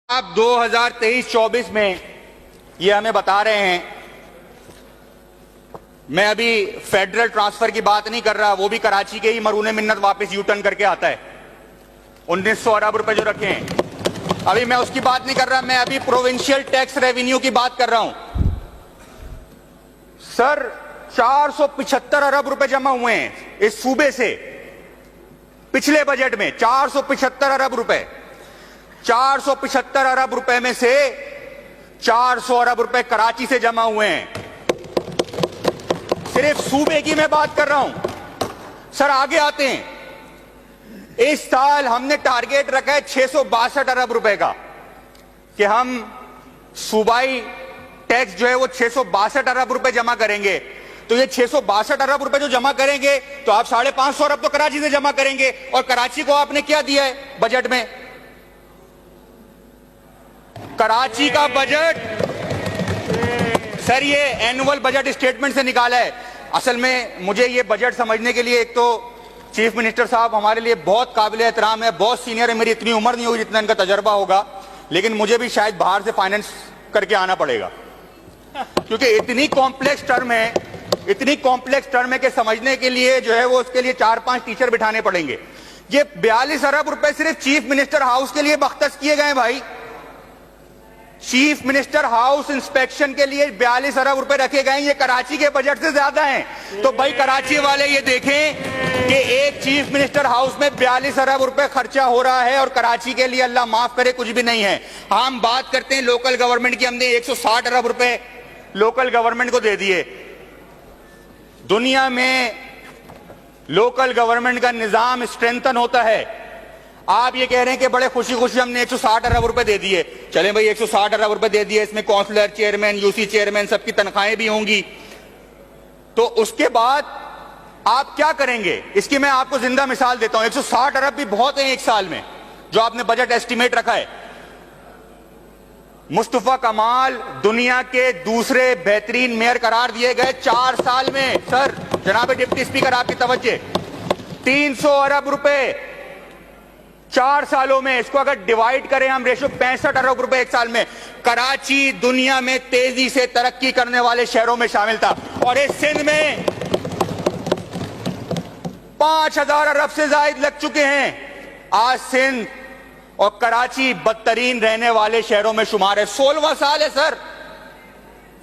आप 2023-24 में ये हमें बता रहे हैं, मैं अभी फेडरल ट्रांसफर की बात नहीं कर रहा, वो भी कराची के ही मरूने मिन्नत वापस यू टर्न करके आता है 1900 अरब रुपए जो रखे हैं। अभी मैं उसकी बात नहीं कर रहा, मैं अभी प्रोविंशियल टैक्स रेवेन्यू की बात कर रहा हूं। सर 475 अरब रुपए जमा हुए हैं इस सूबे से पिछले बजट में। 475 अरब रुपए, 475 अरब रुपए में से 400 अरब रुपए कराची से जमा हुए हैं। सिर्फ सूबे की मैं बात कर रहा हूं। सर आगे आते हैं। इस साल हमने टारगेट रखा है 662 अरब रुपए का कि हम सूबाई टैक्स जो है वो 662 अरब रुपए जमा करेंगे। तो ये 662 अरब रुपए जो जमा करेंगे तो आप 550 अरब तो कराची से जमा करेंगे। और कराची को आपने क्या दिया है बजट में? कराची का बजट सर ये एनुअल बजट स्टेटमेंट से निकाला है। असल में मुझे ये बजट समझने के लिए एक तो चीफ मिनिस्टर साहब हमारे लिए बहुत काबिल एहतराम है, बहुत सीनियर है। मेरी इतनी उम्र नहीं होगी जितना इनका तजर्बा होगा, लेकिन मुझे भी शायद बाहर से फाइनेंस करके आना पड़ेगा क्योंकि इतनी कॉम्प्लेक्स टर्म है, इतनी कॉम्प्लेक्स टर्म है कि समझने के लिए जो है वो उसके लिए 4-5 टीचर बिठाने पड़ेंगे। ये 42 अरब रुपए सिर्फ चीफ मिनिस्टर हाउस के लिए बख्तस किए गए भाई। चीफ मिनिस्टर हाउस इंस्पेक्शन के लिए 42 अरब रुपए रखे गए। ये कराची के बजट से ज्यादा हैं। तो भाई कराची वाले ये देखें कि एक चीफ मिनिस्टर हाउस में 42 अरब रुपए खर्चा हो रहा है और कराची के लिए अल्लाह माफ करे कुछ भी नहीं है। हम बात करते हैं लोकल गवर्नमेंट की, हमने 160 अरब रुपए लोकल गवर्नमेंट को दे दिए। दुनिया में लोकल गवर्नमेंट का निजाम स्ट्रेंथन होता है। आप ये कह रहे हैं कि बड़े खुशी खुशी हमने 160 अरब रुपए दे दिए। चलें भाई 160 अरब रुपए दे दिए, इसमें काउंसलर, चेयरमैन, यूसी चेयरमैन सबकी तनख्वाहें भी होंगी। तो उसके बाद आप क्या करेंगे? इसकी मैं आपको जिंदा मिसाल देता हूं। 160 अरब भी बहुत है एक साल में जो आपने बजट एस्टिमेट रखा है। मुस्तफा कमाल दुनिया के दूसरे बेहतरीन मेयर करार दिए गए 4 साल में। सर जनाब डिप्टी स्पीकर आपकी तवज्जो, 300 अरब रुपए 4 सालों में। इसको अगर डिवाइड करें हम रेशो 65 अरब रुपए एक साल में। कराची दुनिया में तेजी से तरक्की करने वाले शहरों में शामिल था और इस सिंध में 5000 अरब से ज्यादा लग चुके हैं। आज सिंध और कराची बदतरीन रहने वाले शहरों में शुमार है। 16वां साल है सर।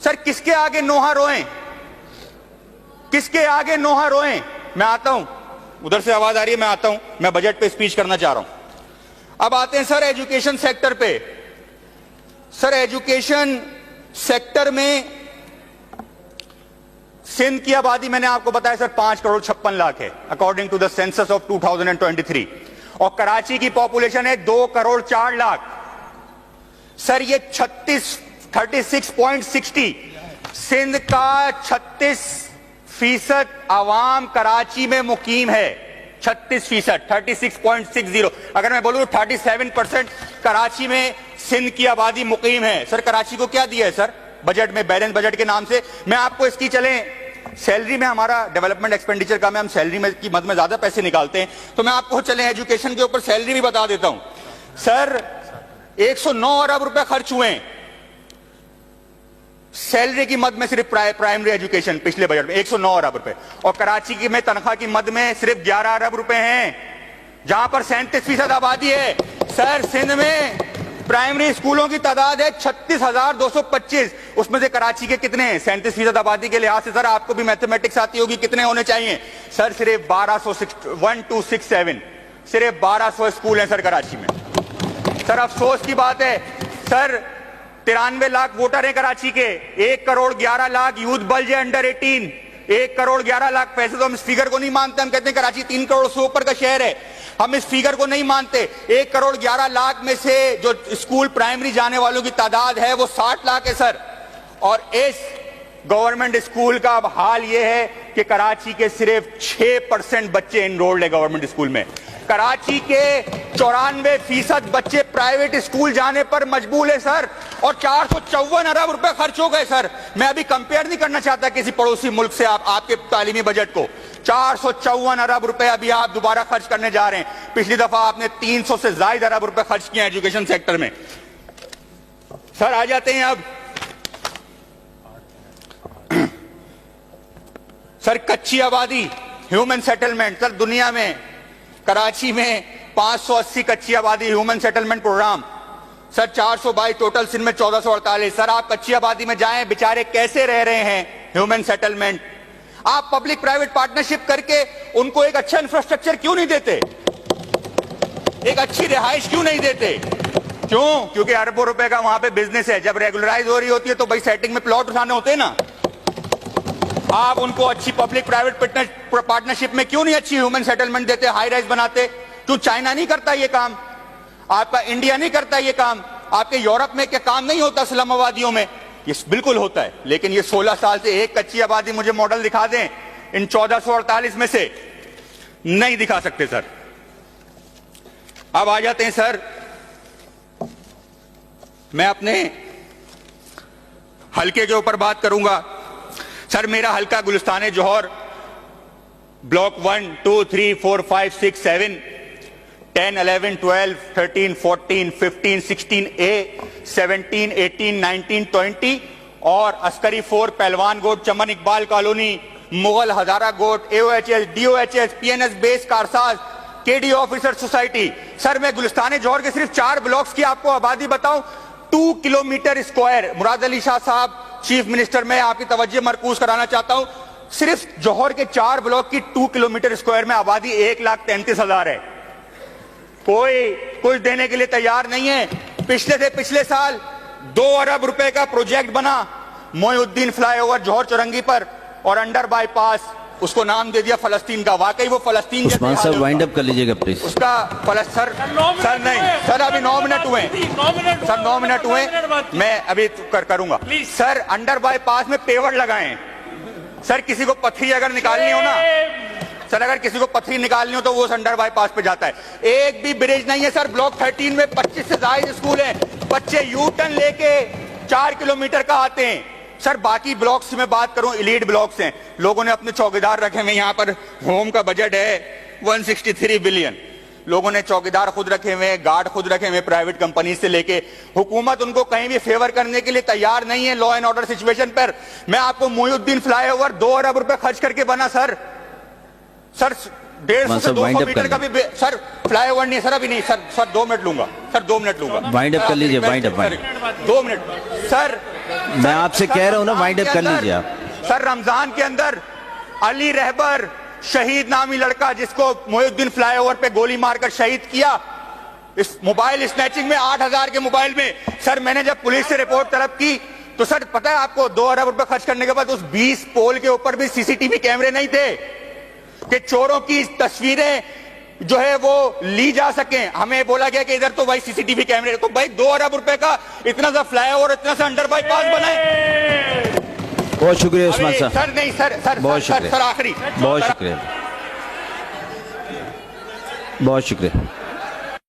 सर किसके आगे नोहा रोएं, किसके आगे नोहा रोएं? मैं आता हूं, उधर से आवाज आ रही है, मैं आता हूं। मैं बजट पे स्पीच करना चाह रहा हूं। अब आते हैं सर एजुकेशन सेक्टर पे। सर एजुकेशन सेक्टर में सिंध की आबादी मैंने आपको बताया सर 5 करोड़ 56 लाख है according to the census of 2023 और कराची की पॉपुलेशन है 2 करोड़ 4 लाख। सर ये 36.60 सिंध का 36% आवाम कराची में मुकीम है। 36%, 36.60। अगर मैं बोलूं 37% कराची में सिंध की आबादी मुकीम है। सर कराची को क्या दिया है सर बजट में, बैलेंस बजट के नाम से? मैं आपको इसकी चलें सैलरी में, हमारा डेवलपमेंट एक्सपेंडिचर का में हम सैलरी में की मद में ज्यादा पैसे निकालते हैं, तो मैं आपको चलें एजुकेशन के ऊपर सैलरी भी बता देता हूं। सर 109 अरब रुपए खर्च हुए हैं सैलरी की मद में सिर्फ प्राइमरी एजुकेशन पिछले बजट में 109 अरब रुपए। और कराची की में तनख्वाह की मद में सिर्फ 11 अरब रुपए हैं जहां पर 37% आबादी है। सर सिंध में प्राइमरी स्कूलों की तादाद है 36,225। उसमें से कराची के कितने हैं? 37% आबादी के लिहाज से सर आपको भी मैथमेटिक्स आती होगी, कितने होने चाहिए? सर सिर्फ 1267 सिर्फ 1200 स्कूल हैं सर कराची में। सर अफसोस की बात है सर 93 लाख वोटर हैं कराची के, 1 करोड़ 11 लाख यूथ बल्ज है अंडर 18, 1 करोड़ 11 लाख। पैसे तो हम इस फिगर को नहीं मानते, हम कहते हैं कराची 3 करोड़ से ऊपर का शहर है, हम इस फिगर को नहीं मानते। 1 करोड़ 11 लाख में से जो स्कूल प्राइमरी जाने वालों की तादाद है वो 60 लाख है सर। और इस गवर्नमेंट स्कूल का अब हाल यह है कि कराची के सिर्फ 6% बच्चे एनरोल्ड है गवर्नमेंट स्कूल में। कराची के 94% बच्चे प्राइवेट स्कूल जाने पर मजबूर है सर। और 454 अरब रुपए खर्च हो गए सर। मैं अभी कंपेयर नहीं करना चाहता किसी पड़ोसी मुल्क से आपके तालीमी बजट को। 454 अरब रुपए अभी आप दोबारा खर्च करने जा रहे हैं। पिछली दफा आपने 300 से ज्यादा अरब रुपए खर्च किए एजुकेशन सेक्टर में। सर आ जाते हैं अब सर कच्ची आबादी, ह्यूमन सेटलमेंट। सर दुनिया में कराची में 580 कच्ची आबादी human settlement programme, sir 422 total, Sindh में 1448। सर आप कच्ची आबादी में जाएं, बेचारे कैसे रह रहे हैं ह्यूमन सेटलमेंट। आप पब्लिक प्राइवेट पार्टनरशिप करके उनको एक अच्छा इंफ्रास्ट्रक्चर क्यों नहीं देते, एक अच्छी रिहाइश क्यों नहीं देते? क्यों? क्योंकि अरबों रुपए का वहां पे बिजनेस है। जब रेगुलराइज हो रही होती है तो भाई सेटिंग में प्लॉट उठाने होते हैं ना। आप उनको अच्छी पब्लिक प्राइवेट पार्टनरशिप में क्यों नहीं अच्छी ह्यूमन सेटलमेंट देते, हाई राइज बनाते? क्यों चाइना नहीं करता ये काम, आपका इंडिया नहीं करता ये काम, आपके यूरोप में क्या काम नहीं होता स्लम आबादियों में? ये बिल्कुल होता है। लेकिन ये 16 साल से एक कच्ची आबादी मुझे मॉडल दिखा दें इन 1448 में से, नहीं दिखा सकते सर। अब आ जाते हैं सर, मैं अपने हलके के ऊपर बात करूंगा। सर मेरा हलका गुलिस्तान जौहर, ब्लॉक 1, 2, 3, 4, 5, 6, 7, 10, 11, 12, 13, 14, 15, 16A, 17, 18, 19, 20 और अस्करी 4, पहलवान गोट, चमन इकबाल कॉलोनी, मुगल हजारा गोट, AOHS, DOHS, PNS base, Karsaz, KD officer society. Sir मैं गुलिस्तान जौहर के सिर्फ 4 ब्लॉक्स की आपको आबादी बताऊं, 2 किलोमीटर स्क्वायर। मुराद अली शाह साहब चीफ मिनिस्टर, मैं आपकी तवज्जो मरकूज कराना चाहता हूं, सिर्फ जौहर के 4 ब्लॉक की 2 किलोमीटर स्क्वायर में आबादी 1,33,000 है। कोई कुछ देने के लिए तैयार नहीं है। पिछले साल 2 अरब रुपए का प्रोजेक्ट बना मोइनुद्दीन फ्लाईओवर जौहर चौरंगी पर, और अंडर बाईपास उसको नाम दे दिया फलस्तीन का। वाकई वो फलस्तीन, उस्मान साहब वाइंड अप कर लीजिएगा प्लीज। उसका सर नहीं सर, अभी 9 मिनट हुए सर, 9 मिनट हुए, मैं अभी करूंगा। सर अंडर बाईपास में पेवर लगाएं। सर किसी को पथरी अगर निकालनी हो ना, सर अगर किसी को पथरी निकालनी हो तो वो अंडर बाईपास पे जाता है। एक भी ब्रिज नहीं है सर। ब्लॉक 13 में 25 से ज्यादा स्कूल हैं, बच्चे यू टर्न लेके 4 किलोमीटर का आते हैं। सर बाकी ब्लॉक्स में बात करूं, एलीट ब्लॉक्स हैं, लोगों ने अपने चौकीदार रखे हुए। यहाँ पर होम का बजट है 163 बिलियन, लोगों ने चौकीदार खुद रखे हुए, गार्ड खुद रखे हुए प्राइवेट कंपनी से लेके। हुकूमत उनको कहीं भी फेवर करने के लिए तैयार नहीं है लॉ एंड ऑर्डर सिचुएशन पर। मैं आपको मोइनुद्दीन फ्लाईओवर 2 अरब रुपए खर्च करके बना सर। सर 150 से 200 मीटर का भी सर फ्लाईओवर नहीं है सर, अभी नहीं सर 2 मिनट लूंगा सर, 2 मिनट लूंगा। वाइंड अप कर लीजिए, वाइंड अप 2 मिनट सर। मैं आपसे कह रहा हूं ना, वाइंड अप कर लीजिए आप। सर रमजान के अंदर अली रहबर शहीद नामी लड़का जिसको मोइनुद्दीन फ्लाईओवर पे गोली मारकर शहीद किया, इस मोबाइल स्नैचिंग में 8,000 के मोबाइल में। सर मैंने जब पुलिस से रिपोर्ट तलब की तो सर पता है आपको, 2 अरब रुपए खर्च करने के बाद उस 20 पोल के ऊपर भी CCTV कैमरे नहीं थे कि चोरों की तस्वीरें जो है वो ली जा सके। हमें बोला गया कि इधर तो भाई CCTV कैमरे, तो भाई 2 अरब रुपए का इतना सा फ्लाईओवर, इतना सा अंडर बाईपास बनाए। बहुत शुक्रिया उस्मान साहब। सर नहीं सर बहुत शुक्रिया सर आखिरी, बहुत शुक्रिया, बहुत शुक्रिया।